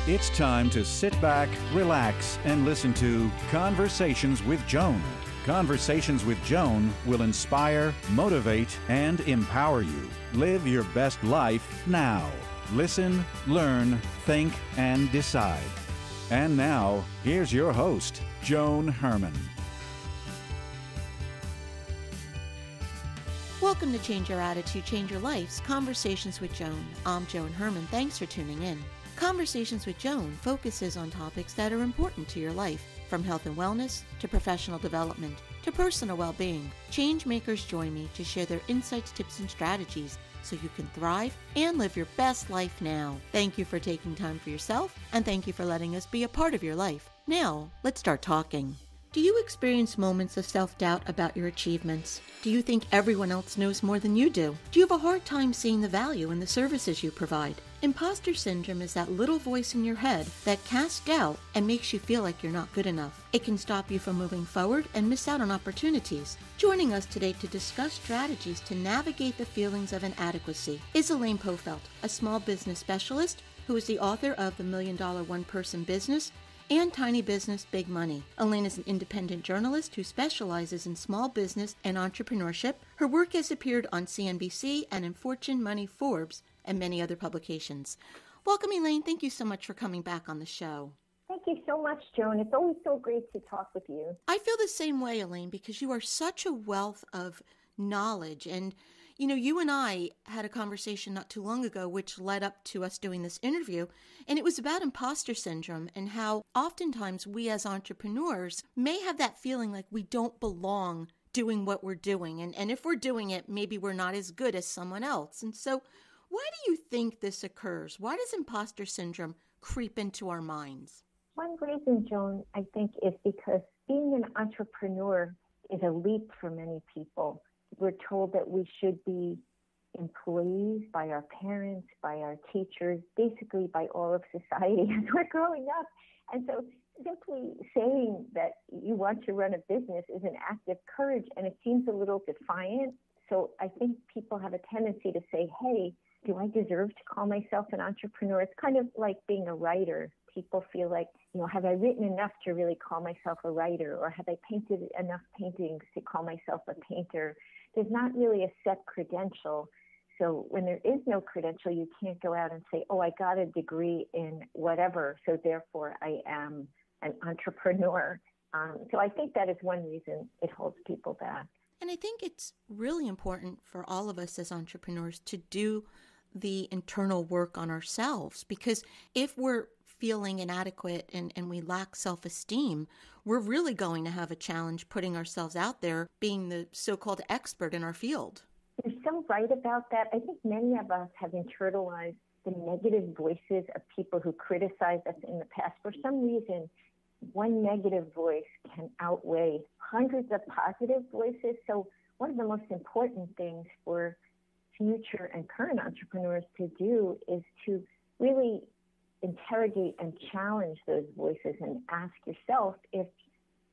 It's time to sit back, relax, and listen to Conversations with Joan. Conversations with Joan will inspire, motivate, and empower you. Live your best life now. Listen, learn, think, and decide. And now, here's your host, Joan Herman. Welcome to Change Your Attitude, Change Your Life's Conversations with Joan. I'm Joan Herman. Thanks for tuning in. Conversations with Joan focuses on topics that are important to your life, from health and wellness to professional development to personal well-being. Change makers join me to share their insights, tips, and strategies so you can thrive and live your best life now. Thank you for taking time for yourself, and thank you for letting us be a part of your life. Now, let's start talking. Do you experience moments of self-doubt about your achievements? Do you think everyone else knows more than you do? Do you have a hard time seeing the value in the services you provide? Imposter syndrome is that little voice in your head that casts doubt and makes you feel like you're not good enough. It can stop you from moving forward and miss out on opportunities. Joining us today to discuss strategies to navigate the feelings of inadequacy is Elaine Pofelt, a small business specialist who is the author of The $1 Million One-Person Business and Tiny Business, Big Money. Elaine is an independent journalist who specializes in small business and entrepreneurship. Her work has appeared on CNBC and in Fortune, Money, Forbes, and many other publications. Welcome, Elaine. Thank you so much for coming back on the show. Thank you so much, Joan. It's always so great to talk with you. I feel the same way, Elaine, because you are such a wealth of knowledge. And, you know, you and I had a conversation not too long ago, which led up to us doing this interview. And it was about imposter syndrome and how oftentimes we as entrepreneurs may have that feeling like we don't belong doing what we're doing. And if we're doing it, maybe we're not as good as someone else. And so why do you think this occurs? Why does imposter syndrome creep into our minds? One reason, Joan, I think is because being an entrepreneur is a leap for many people. We're told that we should be employees by our parents, by our teachers, basically by all of society as we're growing up. And so simply saying that you want to run a business is an act of courage, and it seems a little defiant. So I think people have a tendency to say, hey, do I deserve to call myself an entrepreneur? It's kind of like being a writer. People feel like, have I written enough to really call myself a writer? Or have I painted enough paintings to call myself a painter? There's not really a set credential. So when there is no credential, you can't go out and say, oh, I got a degree in whatever, so therefore I am an entrepreneur. So I think that is one reason it holds people back. And I think it's really important for all of us as entrepreneurs to do the internal work on ourselves, because if we're feeling inadequate and we lack self-esteem, we're really going to have a challenge putting ourselves out there, being the so-called expert in our field. You're so right about that. I think many of us have internalized the negative voices of people who criticized us in the past. For some reason, one negative voice can outweigh hundreds of positive voices. So one of the most important things for future and current entrepreneurs to do is to really interrogate and challenge those voices and ask yourself if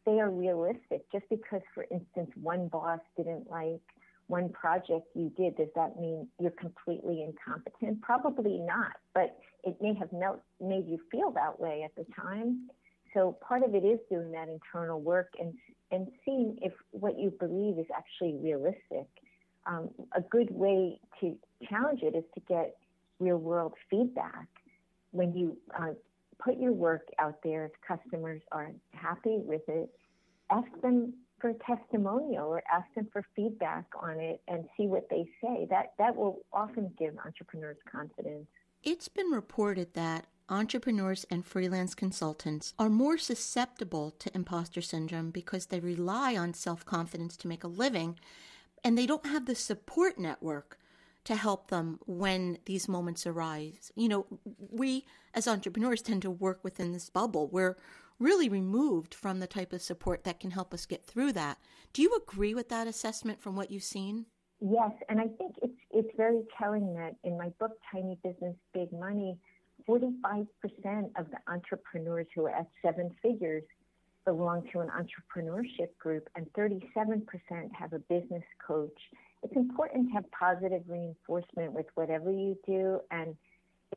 they are realistic. Just because, for instance, one boss didn't like one project you did, does that mean you're completely incompetent? Probably not, but it may have made you feel that way at the time. So part of it is doing that internal work and seeing if what you believe is actually realistic. A good way to challenge it is to get real-world feedback. When you put your work out there, if customers are happy with it, ask them for a testimonial or ask them for feedback on it and see what they say. That will often give entrepreneurs confidence. It's been reported that entrepreneurs and freelance consultants are more susceptible to imposter syndrome because they rely on self-confidence to make a living, and they don't have the support network to help them when these moments arise. We as entrepreneurs tend to work within this bubble. We're really removed from the type of support that can help us get through that. Do you agree with that assessment from what you've seen? Yes, and I think it's very telling that in my book, Tiny Business, Big Money, 45% of the entrepreneurs who are at seven figures belong to an entrepreneurship group, and 37% have a business coach. It's important to have positive reinforcement with whatever you do, and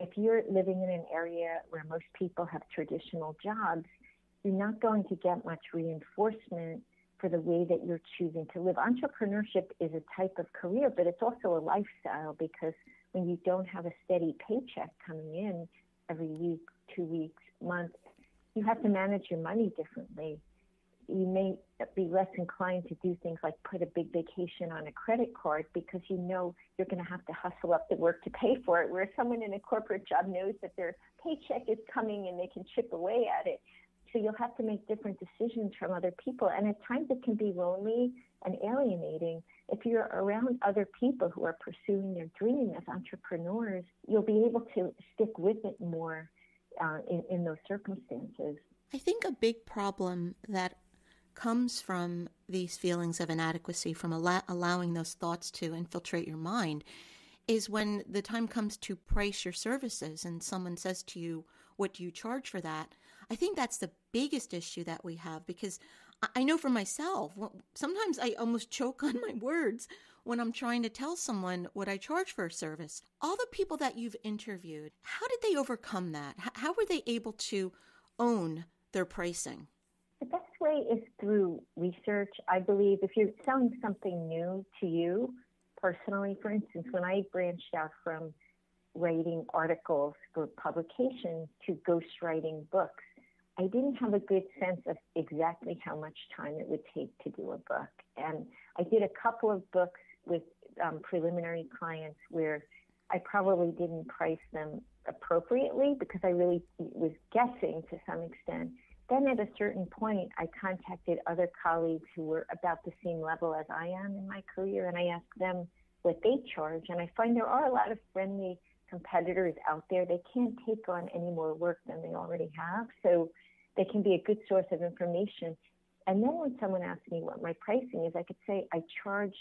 if you're living in an area where most people have traditional jobs, you're not going to get much reinforcement for the way that you're choosing to live. Entrepreneurship is a type of career, but it's also a lifestyle, because when you don't have a steady paycheck coming in every week, 2 weeks, month, you have to manage your money differently. You may be less inclined to do things like put a big vacation on a credit card, because you know you're going to have to hustle up the work to pay for it, whereas someone in a corporate job knows that their paycheck is coming and they can chip away at it. So you'll have to make different decisions from other people. And at times it can be lonely and alienating. If you're around other people who are pursuing their dream as entrepreneurs, you'll be able to stick with it more in those circumstances. I think a big problem that comes from these feelings of inadequacy, from allowing those thoughts to infiltrate your mind, is when the time comes to price your services and someone says to you, what do you charge for that? I think that's the biggest issue that we have, because I know for myself, sometimes I almost choke on my words when I'm trying to tell someone what I charge for a service. All the people that you've interviewed, how did they overcome that? How were they able to own their pricing? The best way is through research. I believe if you're selling something new to you personally, for instance, when I branched out from writing articles for publication to ghostwriting books, I didn't have a good sense of exactly how much time it would take to do a book. And I did a couple of books with preliminary clients where I probably didn't price them appropriately because I really was guessing to some extent. Then at a certain point, I contacted other colleagues who were about the same level as I am in my career, and I asked them what they charge. And I find there are a lot of friendly competitors out there. They can't take on any more work than they already have, so they can be a good source of information. And then when someone asks me what my pricing is, I could say I charge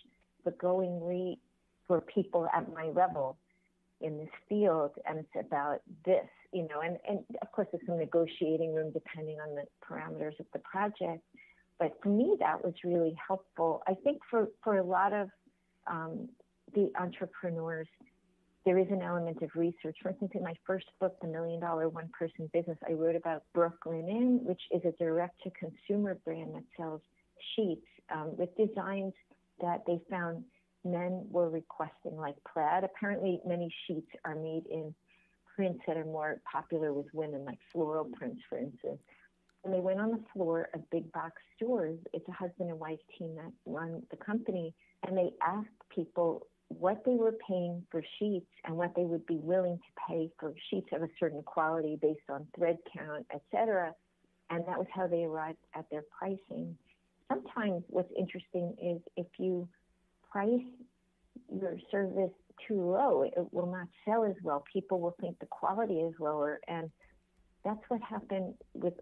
the going rate for people at my level in this field, and it's about this, and of course there's some negotiating room depending on the parameters of the project. But for me, that was really helpful. I think for a lot of the entrepreneurs, there is an element of research. For instance, in my first book, The $1 Million One-Person Business, I wrote about Brooklinen, which is a direct-to-consumer brand that sells sheets with designs that they found men were requesting, like plaid. Apparently, many sheets are made in prints that are more popular with women, like floral prints, for instance. And they went on the floor of big box stores. It's a husband and wife team that run the company, and they asked people what they were paying for sheets and what they would be willing to pay for sheets of a certain quality based on thread count, etc. And that was how they arrived at their pricing. Sometimes what's interesting is if you price your service too low, it will not sell as well. People will think the quality is lower. And that's what happened with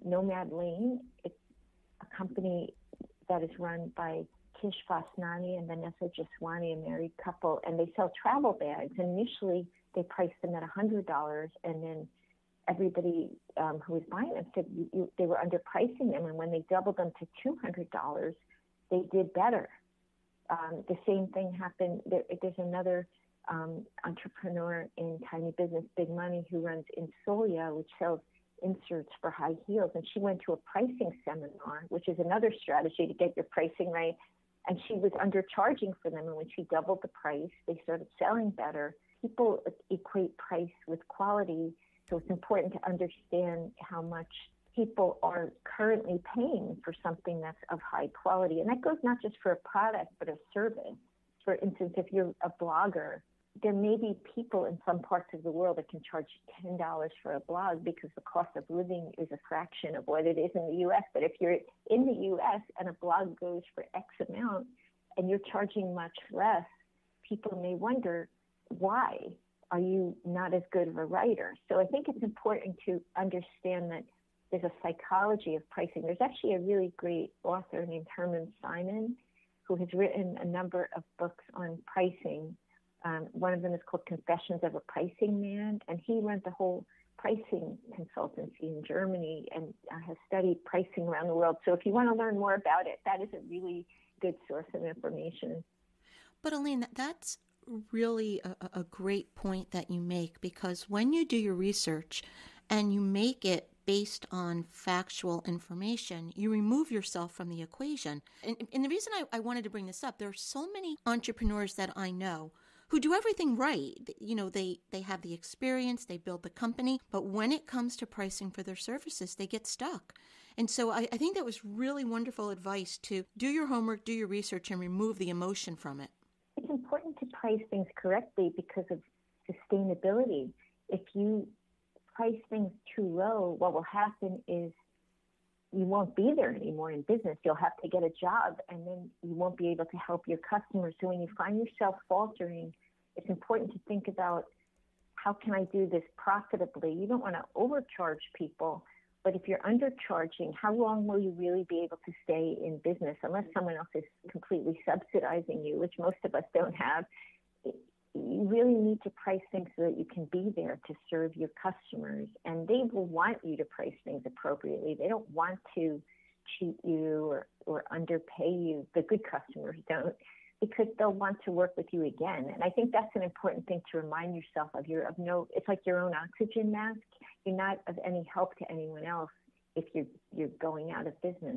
Nomad Lane. It's a company that is run by Kish Vasnani and Vanessa Jaswani, a married couple, and they sell travel bags. Initially, they priced them at $100, and then everybody who was buying them said they were underpricing them. And when they doubled them to $200, they did better. The same thing happened. There's another entrepreneur in Tiny Business Big Money who runs Insolia, which sells inserts for high heels. And she went to a pricing seminar, which is another strategy to get your pricing right. And she was undercharging for them. And when she doubled the price, they started selling better. People equate price with quality. So it's important to understand how much people are currently paying for something that's of high quality. And that goes not just for a product, but a service. For instance, if you're a blogger, there may be people in some parts of the world that can charge $10 for a blog because the cost of living is a fraction of what it is in the U.S. But if you're in the U.S. and a blog goes for X amount and you're charging much less, people may wonder, why are you not as good of a writer? So I think it's important to understand that there's a psychology of pricing. There's actually a really great author named Herman Simon who has written a number of books on pricing. One of them is called Confessions of a Pricing Man, and he runs a whole pricing consultancy in Germany and has studied pricing around the world. So if you want to learn more about it, that is a really good source of information. But Elaine, that's really a great point that you make, because when you do your research and you make it based on factual information, you remove yourself from the equation. And the reason I wanted to bring this up, there are so many entrepreneurs that I know who do everything right. You know, they have the experience, they build the company, but when it comes to pricing for their services, they get stuck. And so I think that was really wonderful advice to do your homework, do your research, and remove the emotion from it. It's important to price things correctly because of sustainability. If you price things too low, what will happen is you won't be there anymore in business. You'll have to get a job, and then you won't be able to help your customers. So when you find yourself faltering, it's important to think about, how can I do this profitably? You don't want to overcharge people, but if you're undercharging, how long will you really be able to stay in business unless someone else is completely subsidizing you, which most of us don't have? You really need to price things so that you can be there to serve your customers, and they will want you to price things appropriately. They don't want to cheat you or underpay you. The good customers don't, because they'll want to work with you again. And I think that's an important thing to remind yourself of. It's like your own oxygen mask. You're not of any help to anyone else if you're going out of business.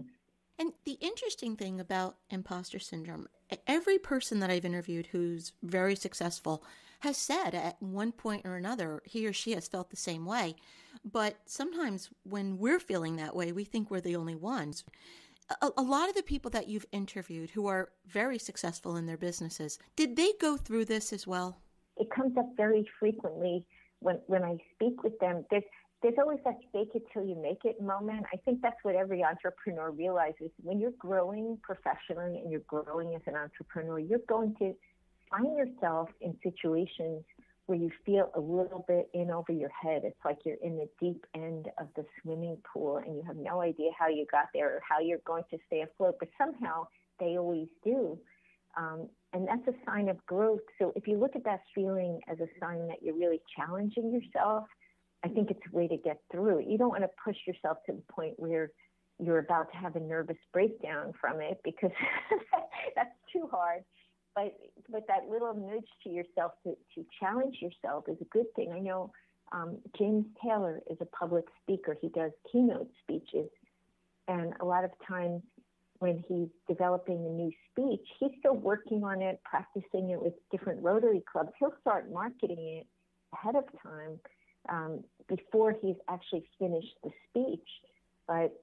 And the interesting thing about imposter syndrome, every person that I've interviewed who's very successful has said at one point or another, he or she has felt the same way. But sometimes when we're feeling that way, we think we're the only ones. A lot of the people that you've interviewed who are very successful in their businesses, did they go through this as well? It comes up very frequently when I speak with them. There's always that fake it till you make it moment. I think that's what every entrepreneur realizes. When you're growing professionally and you're growing as an entrepreneur, you're going to find yourself in situations where you feel a little bit in over your head. It's like you're in the deep end of the swimming pool and you have no idea how you got there or how you're going to stay afloat, but somehow they always do. And that's a sign of growth. So if you look at that feeling as a sign that you're really challenging yourself, I think it's a way to get through it. You don't want to push yourself to the point where you're about to have a nervous breakdown from it, because that's too hard. But that little nudge to yourself to challenge yourself is a good thing. I know James Taylor is a public speaker. He does keynote speeches. And a lot of times when he's developing a new speech, he's still working on it, practicing it with different Rotary clubs. He'll start marketing it ahead of time, before he's actually finished the speech, but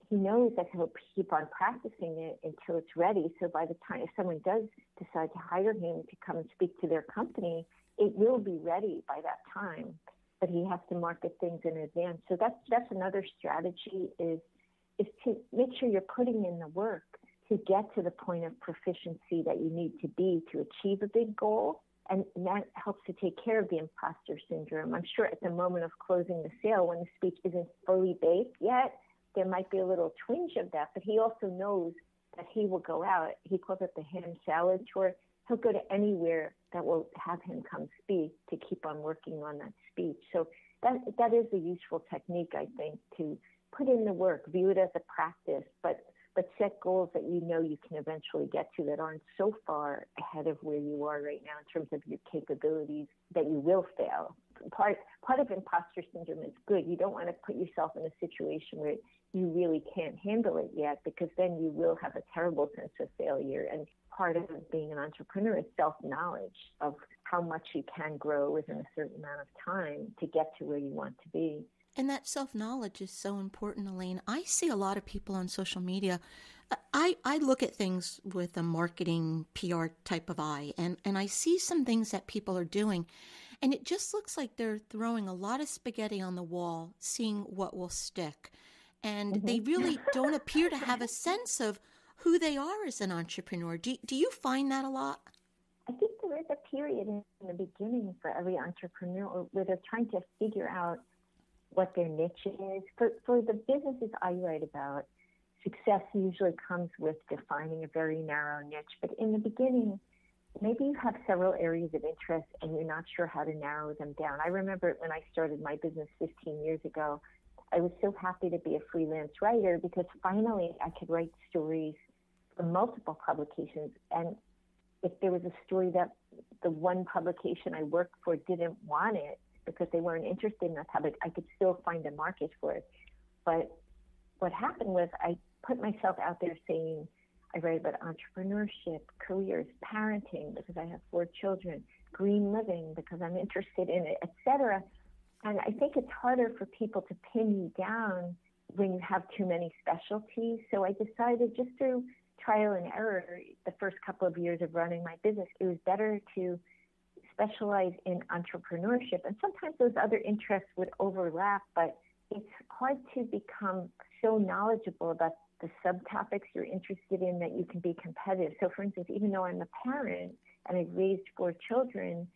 he knows that he'll keep on practicing it until it's ready. So by the time if someone does decide to hire him to come and speak to their company, it will be ready by that time, but he has to market things in advance. So that's another strategy is to make sure you're putting in the work to get to the point of proficiency that you need to be to achieve a big goal. And that helps to take care of the imposter syndrome. I'm sure at the moment of closing the sale, when the speech isn't fully baked yet, there might be a little twinge of that. But he also knows that he will go out. He calls it the ham salad tour. He'll go to anywhere that will have him come speak to keep on working on that speech. So that is a useful technique, I think, to put in the work, view it as a practice, but set goals that you know you can eventually get to that aren't so far ahead of where you are right now in terms of your capabilities that you will fail. Part of imposter syndrome is good. You don't want to put yourself in a situation where you really can't handle it yet, because then you will have a terrible sense of failure. And part of being an entrepreneur is self-knowledge of how much you can grow within a certain amount of time to get to where you want to be. And that self-knowledge is so important, Elaine. I see a lot of people on social media. I look at things with a marketing PR type of eye, and I see some things that people are doing, and it just looks like they're throwing a lot of spaghetti on the wall, seeing what will stick. And they really don't appear to have a sense of who they are as an entrepreneur. Do you find that a lot? I think there is a period in the beginning for every entrepreneur where they're trying to figure out what their niche is. For the businesses I write about, success usually comes with defining a very narrow niche. But in the beginning, maybe you have several areas of interest and you're not sure how to narrow them down. I remember when I started my business 15 years ago, I was so happy to be a freelance writer because finally I could write stories for multiple publications. And if there was a story that the one publication I worked for didn't want it because they weren't interested in that topic, I could still find a market for it. But what happened was I put myself out there saying, I write about entrepreneurship, careers, parenting because I have 4 children, green living because I'm interested in it, etc. And I think it's harder for people to pin you down when you have too many specialties. So I decided just through trial and error, the first couple of years of running my business, it was better to specialize in entrepreneurship. And sometimes those other interests would overlap, but it's hard to become so knowledgeable about the subtopics you're interested in that you can be competitive. So for instance, even though I'm a parent and I've raised 4 children,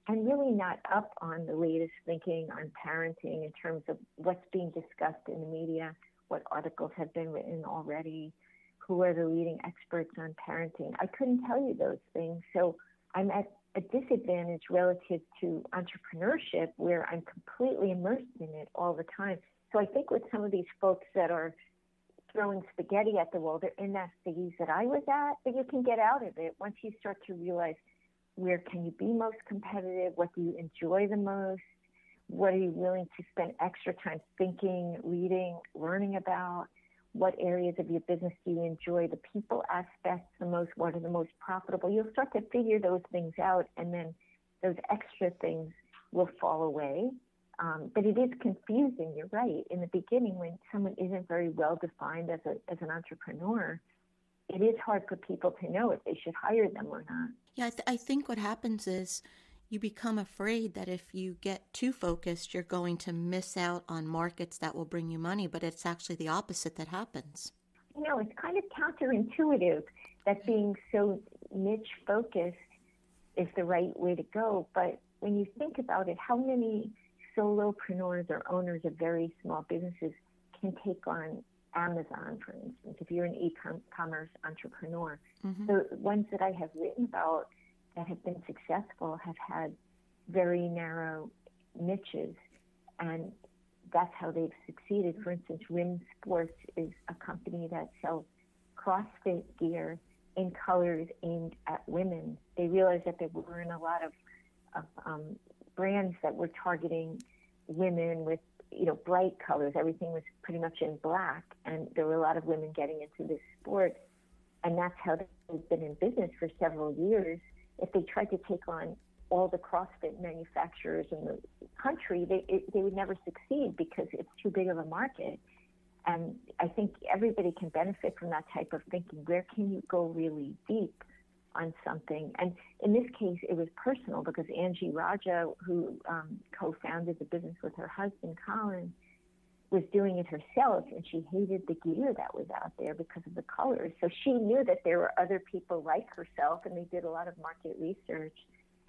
I'm really not up on the latest thinking on parenting in terms of what's being discussed in the media, what articles have been written already, who are the leading experts on parenting. I couldn't tell you those things. So I'm at a disadvantage relative to entrepreneurship where I'm completely immersed in it all the time. So I think with some of these folks that are throwing spaghetti at the wall, they're in that phase that I was at, but you can get out of it once you start to realize where can you be most competitive, what do you enjoy the most, what are you willing to spend extra time thinking, reading, learning about, what areas of your business do you enjoy the people aspects the most, what are the most profitable. You'll start to figure those things out, and then those extra things will fall away. But it is confusing, you're right. In the beginning, when someone isn't very well defined as an entrepreneur, it is hard for people to know if they should hire them or not. Yeah, I think what happens is you become afraid that if you get too focused, you're going to miss out on markets that will bring you money, but it's actually the opposite that happens. You know, it's kind of counterintuitive that being so niche focused is the right way to go. But when you think about it, how many solopreneurs or owners of very small businesses can take on Amazon, for instance, if you're an e-commerce entrepreneur? Mm-hmm. The ones that I have written about that have been successful have had very narrow niches, and that's how they've succeeded. For instance, Rim Sports is a company that sells CrossFit gear in colors aimed at women. They realized that there weren't a lot of brands that were targeting women with, you know, bright colors. Everything was pretty much in black, and there were a lot of women getting into this sport, and that's how they've been in business for several years. If they tried to take on all the CrossFit manufacturers in the country, they would never succeed because it's too big of a market. And I think everybody can benefit from that type of thinking. Where can you go really deep on something? And in this case, it was personal because Angie Raja, who co-founded the business with her husband, Colin, was doing it herself, and she hated the gear that was out there because of the colors. So she knew that there were other people like herself, and they did a lot of market research,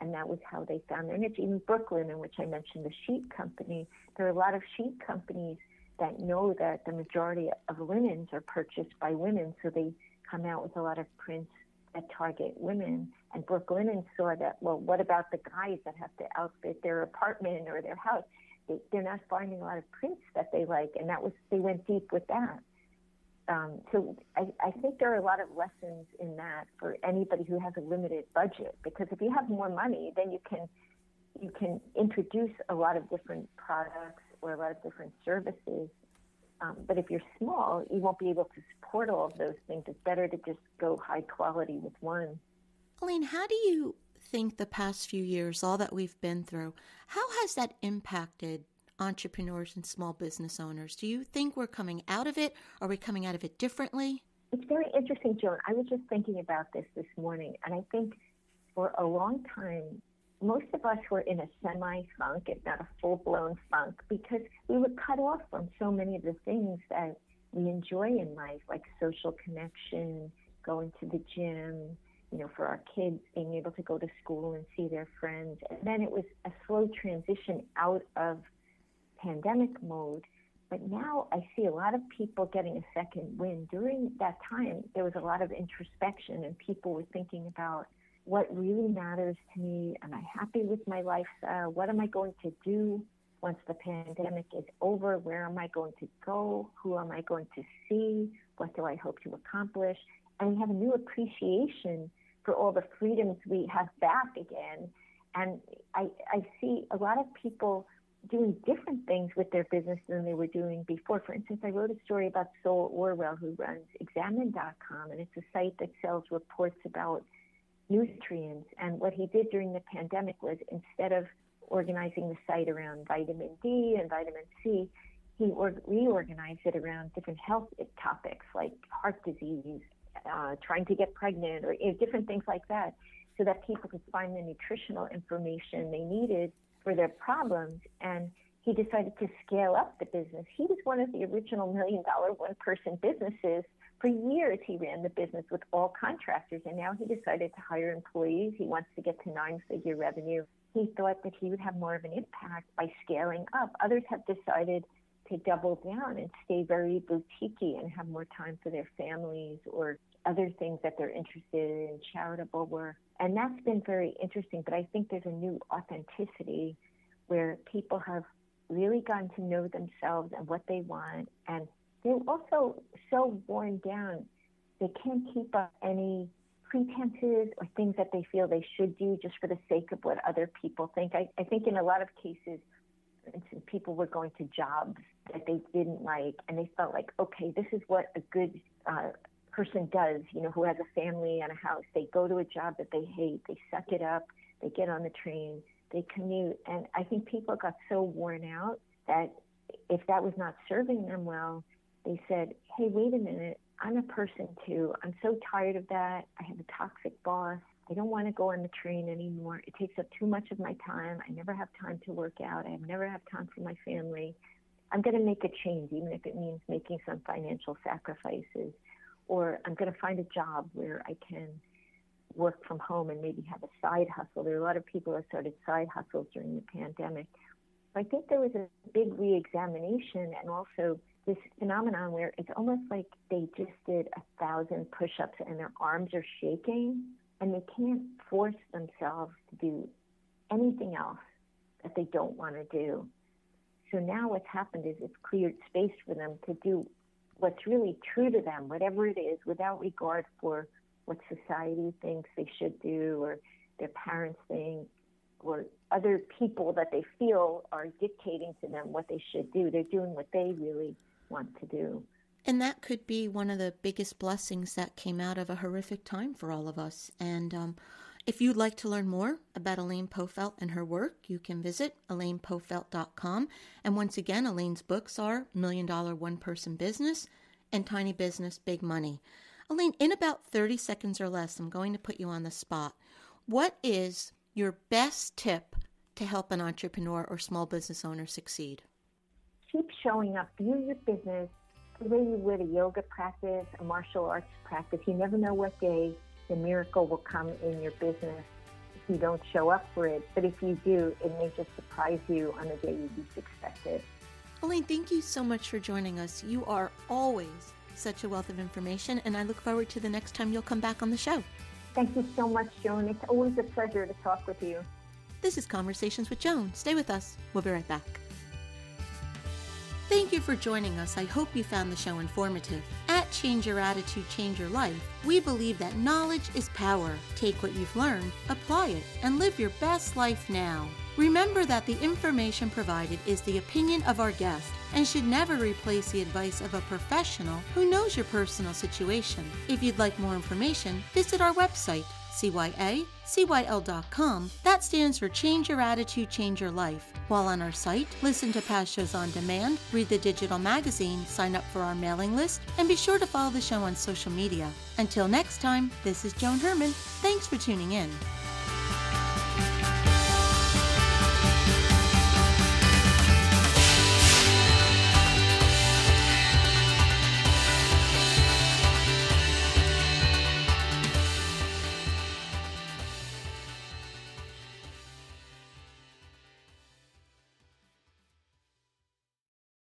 and that was how they found their niche. Even Brooklyn, in which I mentioned the sheet company, there are a lot of sheet companies that know that the majority of linens are purchased by women, so they come out with a lot of prints that target women. And Brooklyn saw that, well, what about the guys that have to outfit their apartment or their house? They're not finding a lot of prints that they like, and they went deep with that. So I think there are a lot of lessons in that for anybody who has a limited budget, because if you have more money, then you can introduce a lot of different products or a lot of different services. But if you're small, you won't be able to support all of those things. It's better to just go high quality with one. Elaine, how do you think the past few years, all that we've been through, how has that impacted entrepreneurs and small business owners? Do you think we're coming out of it? Are we coming out of it differently? It's very interesting, Joan. I was just thinking about this morning, and I think for a long time, most of us were in a semi-funk, if not a full-blown funk, because we were cut off from so many of the things that we enjoy in life, like social connection, going to the gym, you know, for our kids, being able to go to school and see their friends. And then it was a slow transition out of pandemic mode. But now I see a lot of people getting a second wind. During that time, there was a lot of introspection, and people were thinking about what really matters to me. Am I happy with my lifestyle? What am I going to do once the pandemic is over? Where am I going to go? Who am I going to see? What do I hope to accomplish? And we have a new appreciation for all the freedoms we have back again. And I see a lot of people doing different things with their business than they were doing before. For instance, I wrote a story about Sol Orwell, who runs Examine.com, and it's a site that sells reports about nutrients. And what he did during the pandemic was, instead of organizing the site around vitamin D and vitamin C, he reorganized it around different health topics like heart disease, trying to get pregnant, or different things like that, so that people could find the nutritional information they needed for their problems. And he decided to scale up the business. He was one of the original $1 million one-person businesses. For years, he ran the business with all contractors, and now he decided to hire employees. He wants to get to 9-figure revenue. He thought that he would have more of an impact by scaling up. Others have decided to double down and stay very boutique-y and have more time for their families or other things that they're interested in, charitable work. And that's been very interesting. But I think there's a new authenticity where people have really gotten to know themselves and what they want. And they're also so worn down, they can't keep up any pretenses or things that they feel they should do just for the sake of what other people think. I think in a lot of cases, for instance, people were going to jobs that they didn't like, and they felt like, okay, this is what a good person does, who has a family and a house. They go to a job that they hate, they suck it up, they get on the train, they commute. And I think people got so worn out that if that was not serving them well, they said, hey, wait a minute, I'm a person too. I'm so tired of that. I have a toxic boss. I don't want to go on the train anymore. It takes up too much of my time. I never have time to work out. I never have time for my family. I'm going to make a change, even if it means making some financial sacrifices. Or I'm going to find a job where I can work from home and maybe have a side hustle. There are a lot of people who started side hustles during the pandemic. I think there was a big re-examination, and also this phenomenon where it's almost like they just did 1,000 push-ups and their arms are shaking, and they can't force themselves to do anything else that they don't want to do. So now what's happened is it's cleared space for them to do what's really true to them, whatever it is, without regard for what society thinks they should do, or their parents think, or other people that they feel are dictating to them what they should do. They're doing what they really want to do. And that could be one of the biggest blessings that came out of a horrific time for all of us. And if you'd like to learn more about Elaine Pofeldt and her work, you can visit ElainePofeldt.com. And once again, Elaine's books are $1 Million One-Person Business and Tiny Business, Big Money. Elaine, in about 30 seconds or less, I'm going to put you on the spot. What is your best tip to help an entrepreneur or small business owner succeed? Keep showing up. View your business the way you would a yoga practice, a martial arts practice. You never know what day the miracle will come in your business if you don't show up for it. But if you do, it may just surprise you on the day you least expect it. Elaine, thank you so much for joining us. You are always such a wealth of information, and I look forward to the next time you'll come back on the show. Thank you so much, Joan. It's always a pleasure to talk with you. This is Conversations with Joan. Stay with us. We'll be right back. Thank you for joining us. I hope you found the show informative. At Change Your Attitude, Change Your Life, we believe that knowledge is power. Take what you've learned, apply it, and live your best life now. Remember that the information provided is the opinion of our guest and should never replace the advice of a professional who knows your personal situation. If you'd like more information, visit our website, CYACYL.com. That stands for Change Your Attitude, Change Your Life. While on our site, listen to past shows on demand, read the digital magazine, sign up for our mailing list, and be sure to follow the show on social media. Until next time, this is Joan Herman. Thanks for tuning in.